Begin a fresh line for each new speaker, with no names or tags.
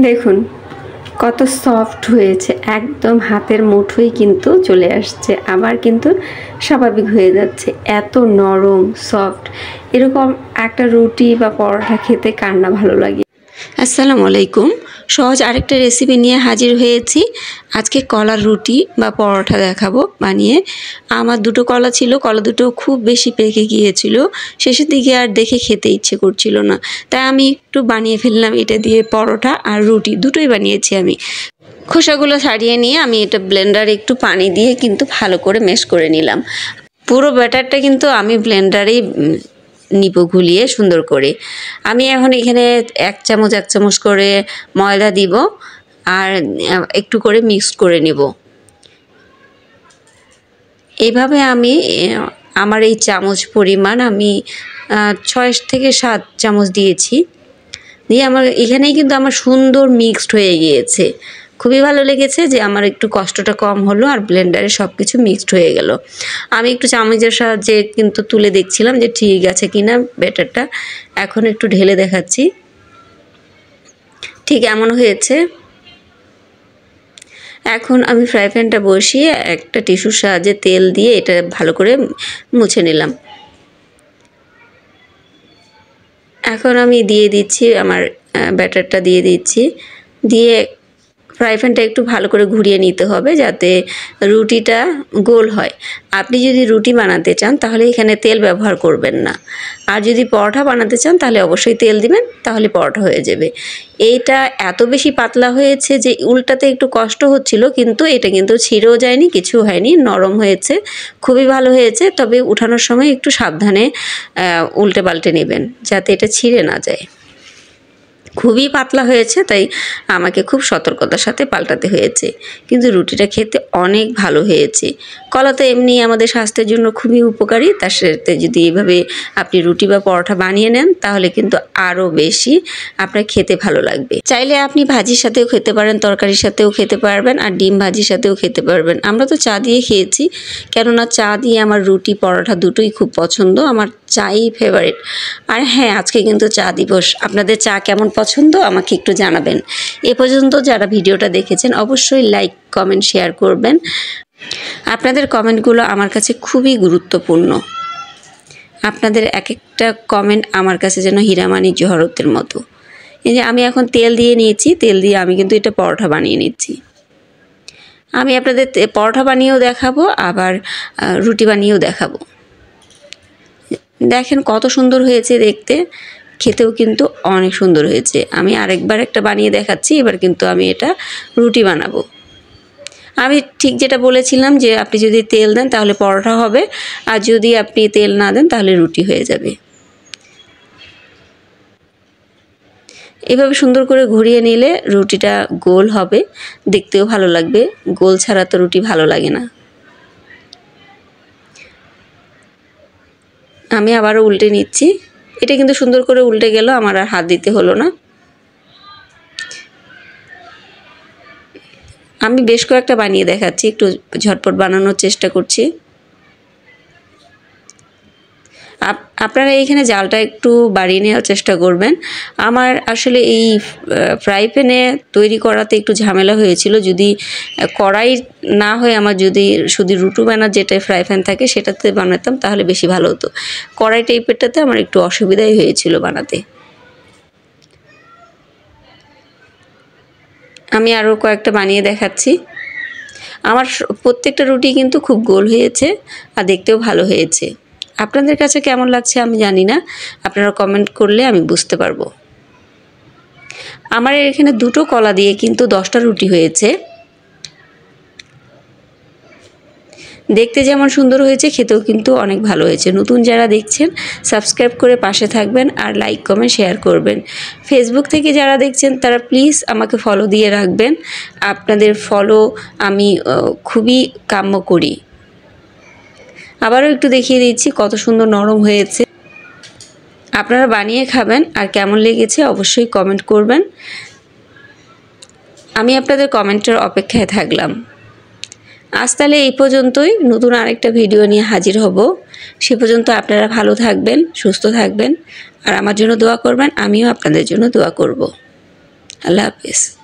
দেখুন কত সফট হয়েছে, একদম হাতের মুঠোই কিন্তু চলে আসছে, আবার কিন্তু স্বাভাবিক হয়ে যাচ্ছে। এত নরম সফট, এরকম একটা রুটি বা পরোটা খেতে কার না ভালো লাগে।
আসসালামু আলাইকুম। সহজ আরেকটা রেসিপি নিয়ে হাজির হয়েছি। আজকে কলার রুটি বা পরোটা দেখাবো বানিয়ে। আমার দুটো কলা ছিল, কলা দুটো খুব বেশি পেকে গিয়েছিল, শেষের দিকে আর দেখে খেতে ইচ্ছে করছিল না, তাই আমি একটু বানিয়ে ফেললাম। এটা দিয়ে পরোটা আর রুটি দুটোই বানিয়েছি আমি। খোসাগুলো ছাড়িয়ে নিয়ে আমি এটা ব্লেন্ডারে একটু পানি দিয়ে কিন্তু ভালো করে ম্যাশ করে নিলাম। পুরো ব্যাটারটা কিন্তু আমি ব্লেন্ডারেই নিব গুলিয়ে সুন্দর করে। আমি এখন এখানে এক চামচ করে ময়দা দিব আর একটু করে মিক্সড করে নিব। এইভাবে আমি আমার এই চামচ পরিমাণ আমি 6 থেকে 7 চামচ দিয়েছি। দিয়ে আমার এখানেই কিন্তু আমার সুন্দর মিক্সড হয়ে গিয়েছে। খুবই ভালো লেগেছে যে আমার একটু কষ্টটা কম হলো আর ব্লেন্ডারে সব কিছু মিক্সড হয়ে গেল। আমি একটু চামচের সাহায্যে কিন্তু তুলে দেখছিলাম যে ঠিক আছে কিনা ব্যাটারটা। এখন একটু ঢেলে দেখাচ্ছি, ঠিক এমন হয়েছে। এখন আমি ফ্রাই প্যানটা বসিয়ে একটা টিস্যুর সাহায্যে তেল দিয়ে এটা ভালো করে মুছে নিলাম। এখন আমি দিয়ে দিচ্ছি আমার ব্যাটারটা দিয়ে দিচ্ছি, দিয়ে ফ্রাই প্যানটা একটু ভালো করে ঘুরিয়ে নিতে হবে যাতে রুটিটা গোল হয়। আপনি যদি রুটি বানাতে চান তাহলে এখানে তেল ব্যবহার করবেন না, আর যদি পরোটা বানাতে চান তাহলে অবশ্যই তেল দিবেন, তাহলে পরোটা হয়ে যাবে। এইটা এত বেশি পাতলা হয়েছে যে উল্টাতে একটু কষ্ট হচ্ছিল, কিন্তু এটা কিন্তু ছিঁড়েও যায়নি, কিছু হয়নি, নরম হয়েছে, খুবই ভালো হয়েছে। তবে উঠানোর সময় একটু সাবধানে উল্টে পাল্টে নেবেন যাতে এটা ছিঁড়ে না যায়। খুবই পাতলা হয়েছে, তাই আমাকে খুব সতর্কতার সাথে পাল্টাতে হয়েছে, কিন্তু রুটিটা খেতে অনেক ভালো হয়েছে। কলা তো এমনি আমাদের স্বাস্থ্যের জন্য খুবই উপকারী, তার সাথে যদি এইভাবে আপনি রুটি বা পরোটা বানিয়ে নেন তাহলে কিন্তু আরও বেশি আপনার খেতে ভালো লাগবে। চাইলে আপনি ভাজির সাথেও খেতে পারেন, তরকারির সাথেও খেতে পারবেন, আর ডিম ভাজির সাথেও খেতে পারবেন। আমরা তো চা দিয়ে খেয়েছি, কেননা চা দিয়ে আমার রুটি পরোটা দুটোই খুব পছন্দ, আমার চাই ফেভারিট। আর হ্যাঁ, আজকে কিন্তু চা দিবস। আপনাদের চা কেমন পছন্দ আমাকে একটু জানাবেন। এ পর্যন্ত যারা ভিডিওটা দেখেছেন অবশ্যই লাইক, কমেন্ট, শেয়ার করবেন। আপনাদের কমেন্টগুলো আমার কাছে খুবই গুরুত্বপূর্ণ। আপনাদের এক একটা কমেন্ট আমার কাছে যেন হীরামানি জহরতের মতো। এই যে আমি এখন তেল দিয়ে নিয়েছি, তেল দিয়ে আমি কিন্তু এটা পরোটা বানিয়ে নিচ্ছি। আমি আপনাদের পরোটা বানিয়েও দেখাবো, আবার রুটি বানিয়েও দেখাবো। দেখেন কত সুন্দর হয়েছে দেখতে, খেতেও কিন্তু অনেক সুন্দর হয়েছে। আমি আরেকবার একটা বানিয়ে দেখাচ্ছি, এবার কিন্তু আমি এটা রুটি বানাবো। আমি ঠিক যেটা বলেছিলাম যে আপনি যদি তেল দেন তাহলে পরোটা হবে, আর যদি আপনি তেল না দেন তাহলে রুটি হয়ে যাবে। এভাবে সুন্দর করে ঘুরিয়ে নিলে রুটিটা গোল হবে, দেখতেও ভালো লাগবে। গোল ছাড়া তো রুটি ভালো লাগে না। আমি আবারও উল্টে নিচ্ছি। এটা কিন্তু সুন্দর করে উল্টে গেল, আমার আর হাত দিতে হলো না। আমি বেশ কয়েকটা বানিয়ে দেখাচ্ছি, একটু ঝটপট বানানোর চেষ্টা করছি। আপনারা এইখানে জালটা একটু বাড়িয়ে নেওয়ার চেষ্টা করবেন। আমার আসলে এই ফ্রাই প্যানে তৈরি করাতে একটু ঝামেলা হয়েছিল। যদি কড়াই না হয় আমার যদি শুধু রুটি বানার যেটা ফ্রাই প্যান থাকে সেটাতে বানাতাম তাহলে বেশি ভালো হতো। কড়াই টাইপেরটাতে আমার একটু অসুবিধাই হয়েছিল বানাতে। আমি আরও কয়েকটা বানিয়ে দেখাচ্ছি। আমার প্রত্যেকটা রুটি কিন্তু খুব গোল হয়েছে আর দেখতেও ভালো হয়েছে। আপনাদের কাছে কেমন লাগছে আমি জানি না, আপনারা কমেন্ট করলে আমি বুঝতে পারবো। আমার এখানে দুটো কলা দিয়ে কিন্তু 10টা রুটি হয়েছে। দেখতে যেমন সুন্দর হয়েছে, খেতেও কিন্তু অনেক ভালো হয়েছে। নতুন যারা দেখছেন সাবস্ক্রাইব করে পাশে থাকবেন আর লাইক, কমেন্ট, শেয়ার করবেন। ফেসবুক থেকে যারা দেখছেন তারা প্লিজ আমাকে ফলো দিয়ে রাখবেন। আপনাদের ফলো আমি খুবই কাম্য করি। আবারও একটু দেখিয়ে দিচ্ছি কত সুন্দর নরম হয়েছে। আপনারা বানিয়ে খাবেন আর কেমন লেগেছে অবশ্যই কমেন্ট করবেন। আমি আপনাদের কমেন্টের অপেক্ষায় থাকলাম। আজ তাহলে এই পর্যন্তই, নতুন আরেকটা ভিডিও নিয়ে হাজির হব। সে পর্যন্ত আপনারা ভালো থাকবেন, সুস্থ থাকবেন আর আমার জন্য দোয়া করবেন। আমিও আপনাদের জন্য দোয়া করব। আল্লাহ হাফেজ।